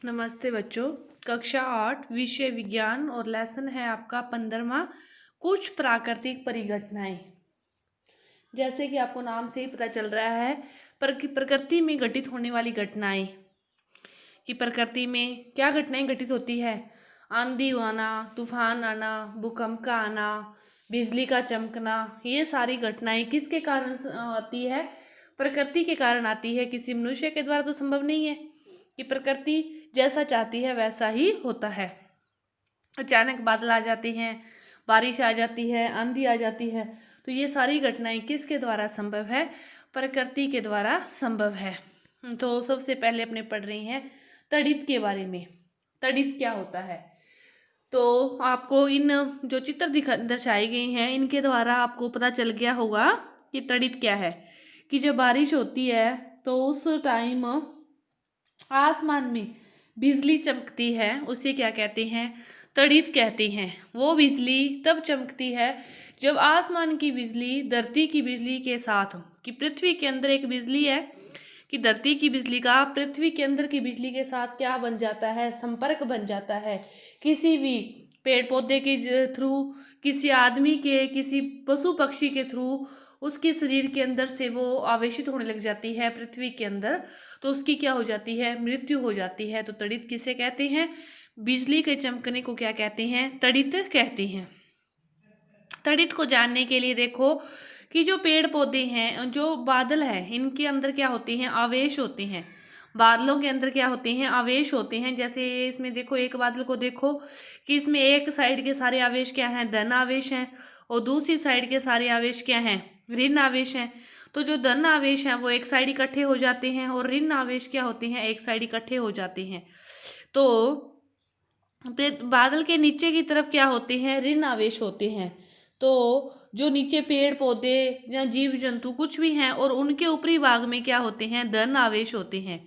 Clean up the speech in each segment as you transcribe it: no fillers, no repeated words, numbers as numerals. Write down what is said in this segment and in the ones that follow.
नमस्ते बच्चों। कक्षा 8 विषय विज्ञान और लेसन है आपका 15वां। कुछ प्राकृतिक परिघटनाएं। जैसे कि आपको नाम से ही पता चल रहा है प्रकृति में घटित होने वाली घटनाएं कि प्रकृति में क्या घटनाएं घटित होती है। आंधी आना, तूफान आना, भूकंप का आना, बिजली का चमकना, ये सारी घटनाएं किसके कारण आती है? प्रकृति के कारण आती है। किसी मनुष्य के द्वारा तो संभव नहीं है कि प्रकृति जैसा चाहती है वैसा ही होता है। अचानक बादल आ जाते हैं, बारिश आ जाती है, आंधी आ जाती है, तो ये सारी घटनाएं किसके द्वारा संभव है? प्रकृति के द्वारा संभव है। तो सबसे पहले अपने पढ़ रही हैं तड़ित के बारे में। तड़ित क्या होता है? तो आपको इन जो चित्र दर्शाई गई हैं इनके द्वारा आपको पता चल गया होगा कि तड़ित क्या है। कि जब बारिश होती है तो उस टाइम आसमान में बिजली चमकती है, उसे क्या कहते हैं? तड़ित कहते हैं। वो बिजली तब चमकती है जब आसमान की बिजली धरती की बिजली के साथ, कि पृथ्वी के अंदर एक बिजली है कि धरती की बिजली का पृथ्वी के अंदर की बिजली के साथ क्या बन जाता है? संपर्क बन जाता है। किसी भी पेड़ पौधे के थ्रू, किसी आदमी के, किसी पशु पक्षी के थ्रू उसके शरीर के अंदर से वो आवेशित होने लग जाती है पृथ्वी के अंदर, तो उसकी क्या हो जाती है? मृत्यु हो जाती है। तो तड़ित किसे कहते हैं? बिजली के चमकने को क्या कहते हैं? तड़ित कहते हैं। तड़ित को जानने के लिए देखो कि जो पेड़ पौधे हैं, जो बादल हैं, इनके अंदर क्या होते हैं? आवेश होते हैं। बादलों के अंदर क्या होते हैं? आवेश होते हैं। जैसे इसमें देखो, एक बादल को देखो कि इसमें एक साइड के सारे आवेश क्या हैं? धन आवेश हैं, और दूसरी साइड के सारे आवेश क्या हैं? ऋण आवेश हैं। तो जो धन आवेश हैं वो एक साइड इकट्ठे हो जाते हैं, और ऋण आवेश क्या होते हैं? एक साइड इकट्ठे हो जाते हैं। तो बादल के नीचे की तरफ क्या होते हैं? ऋण आवेश होते हैं। तो जो नीचे पेड़ पौधे या जीव जंतु कुछ भी हैं, और उनके ऊपरी भाग में क्या होते हैं? धन आवेश होते हैं।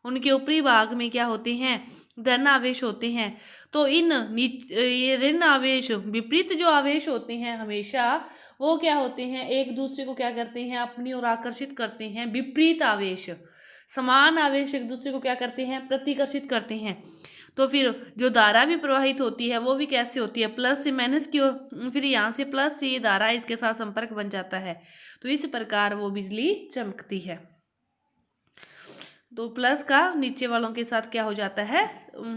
उनके ऊपरी भाग में क्या होते हैं? धन आवेश होते हैं। तो ये ऋण आवेश, विपरीत जो आवेश होते हैं हमेशा वो क्या होते हैं? एक दूसरे को क्या करते हैं? अपनी ओर आकर्षित करते हैं। विपरीत आवेश, समान आवेश एक दूसरे को क्या करते हैं? प्रतिकर्षित करते हैं। तो फिर जो धारा भी प्रवाहित होती है वो भी कैसे होती है? प्लस से माइनस की ओर, फिर यहाँ से प्लस से ये धारा इसके साथ संपर्क बन जाता है, तो इस प्रकार वो बिजली चमकती है। तो प्लस का नीचे वालों के साथ क्या हो जाता है?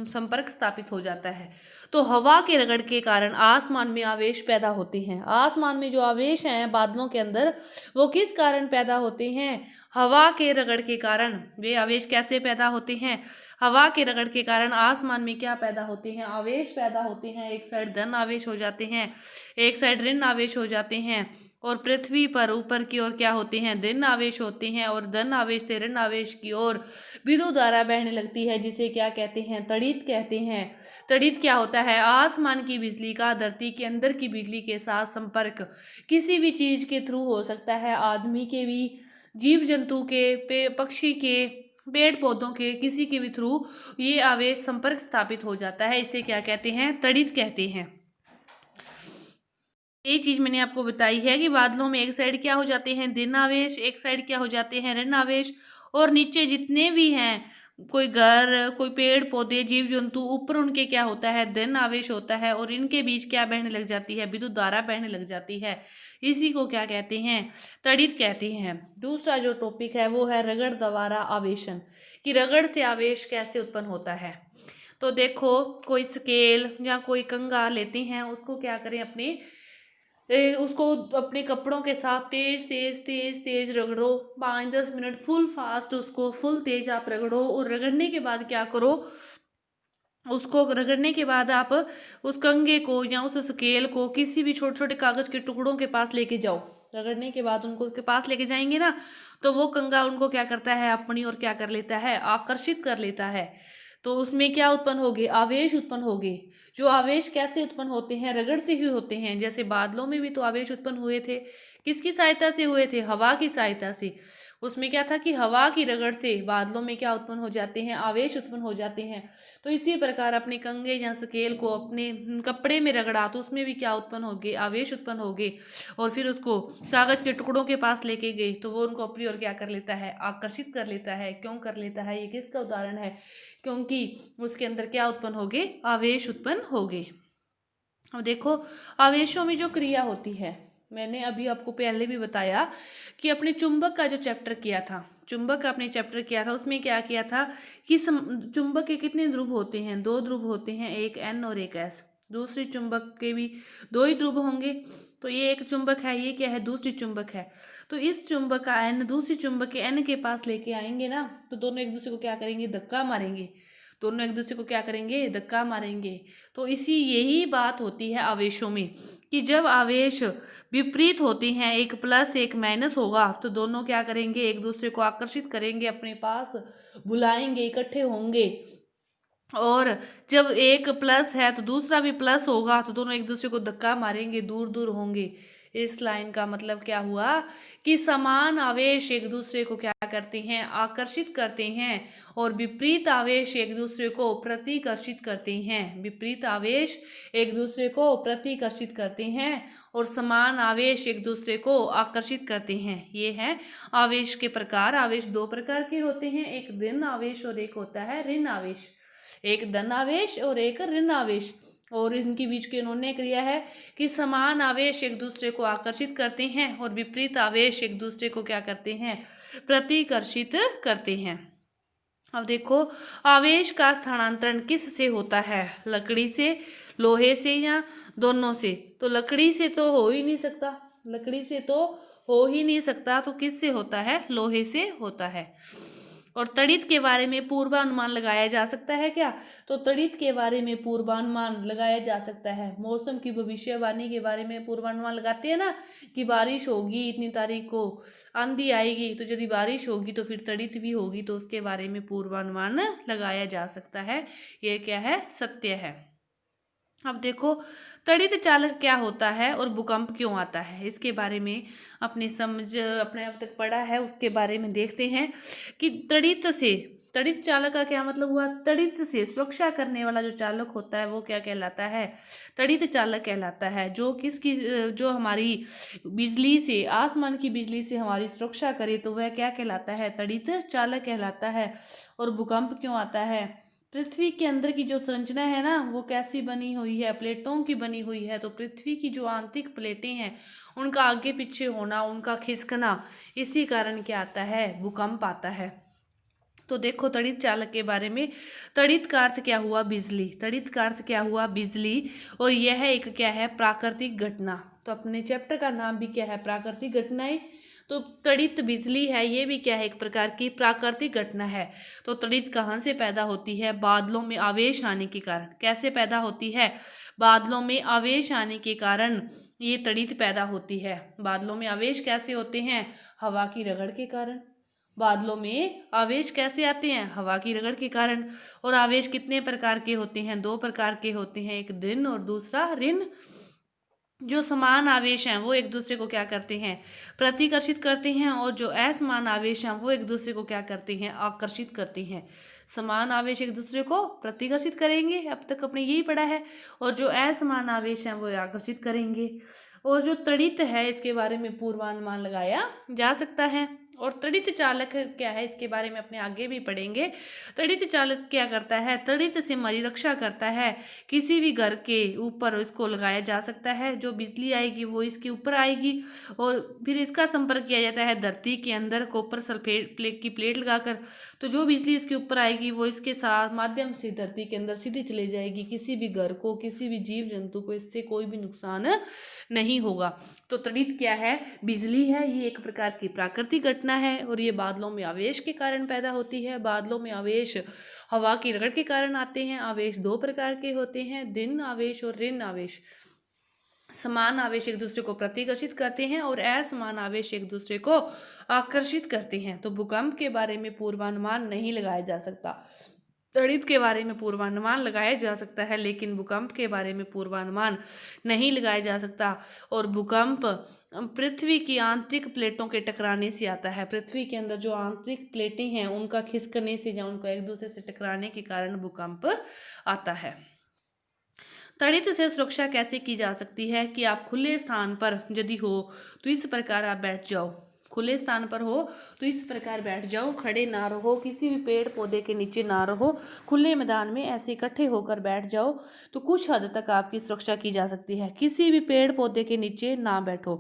संपर्क स्थापित हो जाता है। तो हवा के रगड़ के कारण आसमान में आवेश पैदा होते हैं। आसमान में जो आवेश हैं बादलों के अंदर, वो किस कारण पैदा होते हैं? हवा के रगड़ के कारण। वे आवेश कैसे पैदा होते हैं? हवा के रगड़ के कारण आसमान में क्या पैदा होते हैं? आवेश पैदा होते हैं। एक साइड धन आवेश हो जाते हैं, एक साइड ऋण आवेश हो जाते हैं, और पृथ्वी पर ऊपर की ओर क्या होते हैं? धन आवेश होते हैं, और धन आवेश से ऋण आवेश की ओर विद्युत धारा बहने लगती है, जिसे क्या कहते हैं? तड़ित कहते हैं। तड़ित क्या होता है? आसमान की बिजली का धरती के अंदर की बिजली के साथ संपर्क किसी भी चीज के थ्रू हो सकता है। आदमी के भी, जीव जंतु के, पक्षी के, पेड़ पौधों के, किसी के भी थ्रू ये आवेश संपर्क स्थापित हो जाता है। इसे क्या कहते हैं? तड़ित कहते हैं। ये चीज मैंने आपको बताई है कि बादलों में एक साइड क्या हो जाते हैं? धन आवेश, एक साइड क्या हो जाते हैं? ऋण आवेश। और नीचे जितने भी हैं, कोई घर, कोई पेड़ पौधे, जीव जंतु, ऊपर उनके क्या होता है? धन आवेश होता है, और इनके बीच क्या बहने लग जाती है? विद्युत धारा बहने लग जाती है। इसी को क्या कहते हैं? तड़ित कहते हैं। दूसरा जो टॉपिक है वो है रगड़ द्वारा आवेशन, कि रगड़ से आवेश कैसे उत्पन्न होता है। तो देखो, कोई स्केल या कोई कंघा लेते हैं, उसको क्या करें? उसको अपने कपड़ों के साथ तेज तेज तेज तेज रगड़ो। 5-10 मिनट फुल फास्ट, उसको फुल तेज आप रगड़ो, और रगड़ने के बाद क्या करो? उसको रगड़ने के बाद आप उस कंघे को या उस स्केल को किसी भी छोटे छोटे कागज के टुकड़ों के पास लेके जाओ। रगड़ने के बाद उनको उसके पास लेके जाएंगे ना, तो वो कंघा उनको क्या करता है? अपनी ओर क्या कर लेता है? आकर्षित कर लेता है। तो उसमें क्या उत्पन्न होगे? आवेश उत्पन्न होगे। जो आवेश कैसे उत्पन्न होते हैं? रगड़ से ही होते हैं। जैसे बादलों में भी तो आवेश उत्पन्न हुए थे, किसकी सहायता से हुए थे? हवा की सहायता से। उसमें क्या था कि हवा की रगड़ से बादलों में क्या उत्पन्न हो जाते हैं, आवेश उत्पन्न हो जाते हैं। तो इसी प्रकार अपने कंघे या स्केल को अपने कपड़े में रगड़ा तो उसमें भी क्या उत्पन्न हो गए, आवेश उत्पन्न हो गए। और फिर उसको कागज के टुकड़ों के पास लेके गए तो वो उनको अपनी ओर क्या कर लेता है, आकर्षित कर लेता है। क्यों कर लेता है, ये किसका उदाहरण है, क्योंकि उसके अंदर क्या उत्पन्न हो गए, आवेश उत्पन्न हो गए। अब देखो आवेशों में जो क्रिया होती है, मैंने अभी आपको पहले भी बताया कि अपने चुंबक का जो चैप्टर किया था, चुंबक का अपने चैप्टर किया था, उसमें क्या किया था कि चुंबक के कितने ध्रुव होते हैं, 2 ध्रुव होते हैं, एक N और एक S। दूसरी चुंबक के भी 2 ही ध्रुव होंगे। तो ये एक चुंबक है, ये क्या है, दूसरी चुंबक है। तो इस चुंबक का N दूसरी चुंबक के N के पास लेके आएंगे ना, तो दोनों एक दूसरे को क्या करेंगे, धक्का मारेंगे। दोनों एक दूसरे को क्या करेंगे, धक्का मारेंगे। तो इसी यही बात होती है आवेशों में कि जब आवेश विपरीत होते हैं, एक प्लस एक माइनस होगा, तो दोनों क्या करेंगे, एक दूसरे को आकर्षित करेंगे, अपने पास बुलाएंगे, इकट्ठे होंगे। और जब एक प्लस है तो दूसरा भी प्लस होगा, तो दोनों एक दूसरे को धक्का मारेंगे, दूर दूर होंगे। इस लाइन का मतलब क्या हुआ कि समान आवेश एक दूसरे को क्या करते हैं, आकर्षित करते हैं, और विपरीत आवेश एक दूसरे को प्रतिकर्षित करते हैं। विपरीत आवेश एक दूसरे को प्रतिकर्षित करते हैं और समान आवेश एक दूसरे को आकर्षित करते हैं। ये है आवेश के प्रकार। आवेश 2 प्रकार के होते हैं, एक धन आवेश और एक होता है ऋण आवेश। एक धन आवेश और एक ऋण आवेश। और इनके बीच की इन्होंने क्रिया है कि समान आवेश एक दूसरे को आकर्षित करते हैं और विपरीत आवेश एक दूसरे को क्या करते हैं, प्रतिकर्षित करते हैं। अब देखो आवेश का स्थानांतरण किस से होता है, लकड़ी से, लोहे से या दोनों से। तो लकड़ी से तो हो ही नहीं सकता, लकड़ी से तो हो ही नहीं सकता, तो किस से होता है, लोहे से होता है। और तड़ित के बारे में पूर्वानुमान लगाया जा सकता है क्या, तो तड़ित के बारे में पूर्वानुमान लगाया जा सकता है। मौसम की भविष्यवाणी के बारे में पूर्वानुमान लगाते हैं ना कि बारिश होगी इतनी तारीख को, आंधी आएगी, तो यदि बारिश होगी तो फिर तड़ित भी होगी, तो उसके बारे में पूर्वानुमान लगाया जा सकता है। ये क्या है, सत्य है। अब देखो तड़ित चालक क्या होता है और भूकंप क्यों आता है, इसके बारे में अपने अब तक पढ़ा है उसके बारे में देखते हैं कि तड़ित चालक का क्या मतलब हुआ, तड़ित से सुरक्षा करने वाला जो चालक होता है वो क्या कहलाता है, तड़ित चालक कहलाता है। जो हमारी बिजली से, आसमान की बिजली से हमारी सुरक्षा करे तो वह क्या कहलाता है, तड़ित चालक कहलाता है। और भूकंप क्यों आता है, पृथ्वी के अंदर की जो संरचना है ना वो कैसी बनी हुई है, प्लेटों की बनी हुई है। तो पृथ्वी की जो आंतरिक प्लेटें हैं उनका आगे पीछे होना, उनका खिसकना, इसी कारण क्या आता है, भूकंप आता है। तो देखो तड़ित चालक के बारे में, तड़ित का अर्थ क्या हुआ, बिजली। तड़ित का अर्थ क्या हुआ, बिजली। और यह एक क्या है, प्राकृतिक घटना। तो अपने चैप्टर का नाम भी क्या है, प्राकृतिक घटनाएं। तो तड़ित बिजली है, ये भी क्या है, एक प्रकार की प्राकृतिक घटना है। तो तड़ित कहाँ से पैदा होती है, बादलों में आवेश आने के कारण। कैसे पैदा होती है, बादलों में आवेश आने के कारण ये तड़ित पैदा होती है। बादलों में आवेश कैसे होते हैं, हवा की रगड़ के कारण। बादलों में आवेश कैसे आते हैं, हवा की रगड़ के कारण। और आवेश कितने प्रकार के होते हैं, 2 प्रकार के होते हैं, एक धन और दूसरा ऋण। जो समान आवेश हैं वो एक दूसरे को क्या करते हैं, प्रतिकर्षित करते हैं, और जो असमान आवेश हैं वो एक दूसरे को क्या करते हैं, आकर्षित करते हैं। समान आवेश एक दूसरे को प्रतिकर्षित करेंगे, अब तक अपने यही पढ़ा है, और जो असमान आवेश हैं वो आकर्षित करेंगे। और जो तड़ित है इसके बारे में पूर्वानुमान लगाया जा सकता है। और तड़ित चालक क्या है, इसके बारे में अपने आगे भी पढ़ेंगे। तड़ित चालक क्या करता है, तड़ित से हमारी रक्षा करता है। किसी भी घर के ऊपर इसको लगाया जा सकता है, जो बिजली आएगी वो इसके ऊपर आएगी, और फिर इसका संपर्क किया जाता है धरती के अंदर कॉपर सल्फेट की प्लेट लगाकर। तो जो बिजली इसके ऊपर आएगी वो इसके साथ माध्यम से धरती के अंदर सीधी चली जाएगी। किसी भी घर को, किसी भी जीव जंतु को इससे कोई भी नुकसान नहीं होगा। तो तड़ित क्या है, बिजली है, ये एक प्रकार की प्राकृतिक घटना है, और ये बादलों में आवेश के कारण पैदा होती है। बादलों में आवेश हवा की रगड़ के कारण आते हैं। आवेश 2 प्रकार के होते हैं, धन आवेश और ऋण आवेश। समान आवेश एक दूसरे को प्रतिकर्षित करते हैं और असमान आवेश एक दूसरे को आकर्षित करते हैं। तो भूकंप के बारे में पूर्वानुमान नहीं लगाया जा सकता। तड़ित के बारे में पूर्वानुमान लगाया जा सकता है, लेकिन भूकंप के बारे में पूर्वानुमान नहीं लगाया जा सकता। और भूकंप पृथ्वी की आंतरिक प्लेटों के टकराने से आता है। पृथ्वी के अंदर जो आंतरिक प्लेटें हैं उनका खिसकने से या उनका एक दूसरे से टकराने के कारण भूकंप आता है। तड़ित से सुरक्षा कैसे की जा सकती है कि आप खुले स्थान पर यदि हो तो इस प्रकार आप बैठ जाओ। खुले स्थान पर हो तो इस प्रकार बैठ जाओ, खड़े ना रहो, किसी भी पेड़ पौधे के नीचे ना रहो, खुले मैदान में ऐसे इकट्ठे होकर बैठ जाओ तो कुछ हद तक आपकी सुरक्षा की जा सकती है। किसी भी पेड़ पौधे के नीचे ना बैठो,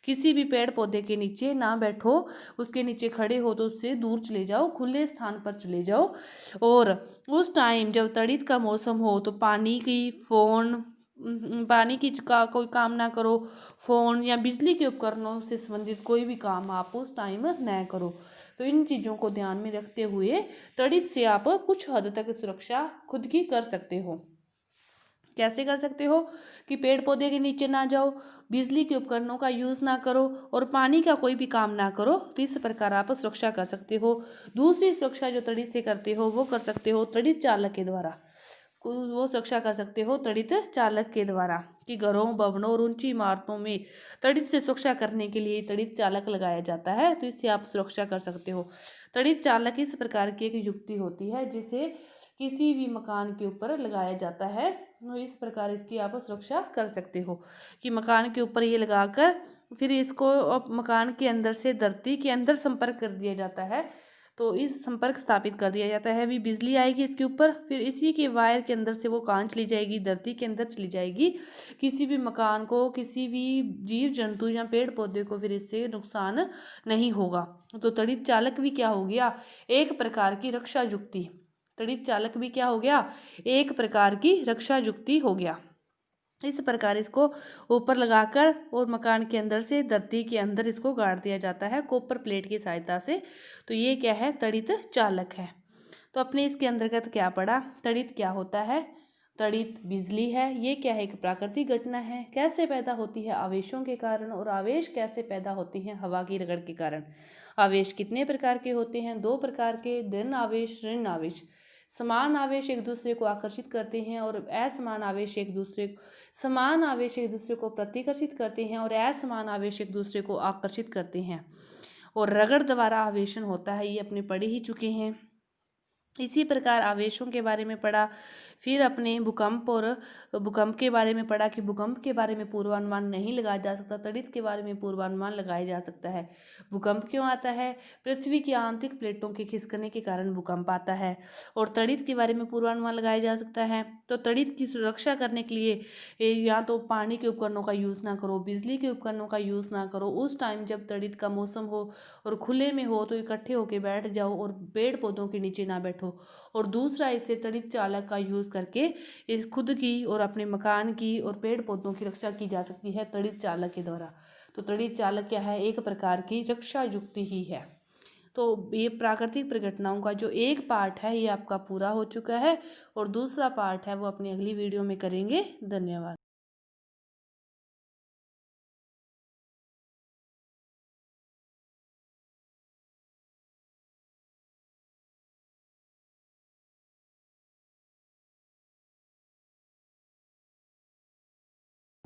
किसी भी पेड़ पौधे के नीचे ना बैठो, उसके नीचे खड़े हो तो उससे दूर चले जाओ, खुले स्थान पर चले जाओ। और उस टाइम जब तड़ित का मौसम हो तो पानी की का कोई काम ना करो, फ़ोन या बिजली के उपकरणों से संबंधित कोई भी काम आप उस टाइम न करो। तो इन चीज़ों को ध्यान में रखते हुए तड़ित से आप कुछ हद तक सुरक्षा खुद की कर सकते हो। कैसे कर सकते हो कि पेड़ पौधे के नीचे ना जाओ, बिजली के उपकरणों का यूज़ ना करो और पानी का कोई भी काम ना करो, तो इस प्रकार आप सुरक्षा कर सकते हो। दूसरी सुरक्षा जो तड़ित से करते हो वो कर सकते हो तड़ित चालक के द्वारा। वो सुरक्षा कर सकते हो तड़ित चालक के द्वारा कि घरों, भवनों और ऊंची इमारतों में तड़ित से सुरक्षा करने के लिए तड़ित चालक लगाया जाता है, तो इससे आप सुरक्षा कर सकते हो। तड़ित चालक इस प्रकार की एक युक्ति होती है जिसे किसी भी मकान के ऊपर लगाया जाता है, तो इस प्रकार इसकी आप सुरक्षा कर सकते हो कि मकान के ऊपर ये लगाकर फिर इसको मकान के अंदर से धरती के अंदर संपर्क कर दिया जाता है। तो इस संपर्क स्थापित कर दिया जाता है, भी बिजली आएगी इसके ऊपर, फिर इसी के वायर के अंदर से वो कांच चली जाएगी, धरती के अंदर चली जाएगी। किसी भी मकान को, किसी भी जीव जंतु या पेड़ पौधे को फिर इससे नुकसान नहीं होगा। तो तड़ित चालक भी क्या हो गया, एक प्रकार की रक्षा युक्ति। तड़ित चालक भी क्या हो गया, एक प्रकार की रक्षा युक्ति हो गया। इस प्रकार इसको ऊपर लगाकर और मकान के अंदर से धरती के अंदर इसको गाड़ दिया जाता है कॉपर प्लेट की सहायता से। तो ये क्या है, तड़ित चालक है। तो अपने इसके अंतर्गत क्या पढ़ा, तड़ित क्या होता है, तड़ित बिजली है, ये क्या है, एक प्राकृतिक घटना है। कैसे पैदा होती है, आवेशों के कारण। और आवेश कैसे पैदा होती हैं, हवा की रगड़ के कारण। आवेश कितने प्रकार के होते हैं, 2 प्रकार के, धन आवेश, ऋण आवेश। समान आवेश एक दूसरे को आकर्षित करते हैं और असमान आवेश एक दूसरे समान आवेश एक दूसरे को प्रतिकर्षित करते हैं और असमान आवेश एक दूसरे को आकर्षित करते हैं। और रगड़ द्वारा आवेशन होता है, ये अपने पढ़े ही चुके हैं। इसी प्रकार आवेशों के बारे में पढ़ा। फिर अपने भूकंप के बारे में पढ़ा कि भूकंप के बारे में पूर्वानुमान नहीं लगाया जा सकता, तड़ित के बारे में पूर्वानुमान लगाया जा सकता है। भूकंप क्यों आता है, पृथ्वी की आंतरिक प्लेटों के खिसकने के कारण भूकंप आता है। और तड़ित के बारे में पूर्वानुमान लगाया जा सकता है। तो तड़ित की सुरक्षा करने के लिए या तो पानी के उपकरणों का यूज़ ना करो, बिजली के उपकरणों का यूज़ ना करो। उस टाइम जब तड़ित का मौसम हो और खुले में हो तो इकट्ठे होकर बैठ जाओ और पेड़ पौधों के नीचे ना बैठो। और दूसरा, इससे तड़ित चालक का यूज़ करके इस खुद की और अपने मकान की और पेड़ पौधों की रक्षा की जा सकती है तड़ित चालक के द्वारा। तो तड़ित चालक क्या है, एक प्रकार की रक्षा युक्ति ही है। तो ये प्राकृतिक प्रघटनाओं का जो एक पार्ट है ये आपका पूरा हो चुका है और दूसरा पार्ट है वो अपनी अगली वीडियो में करेंगे। धन्यवाद।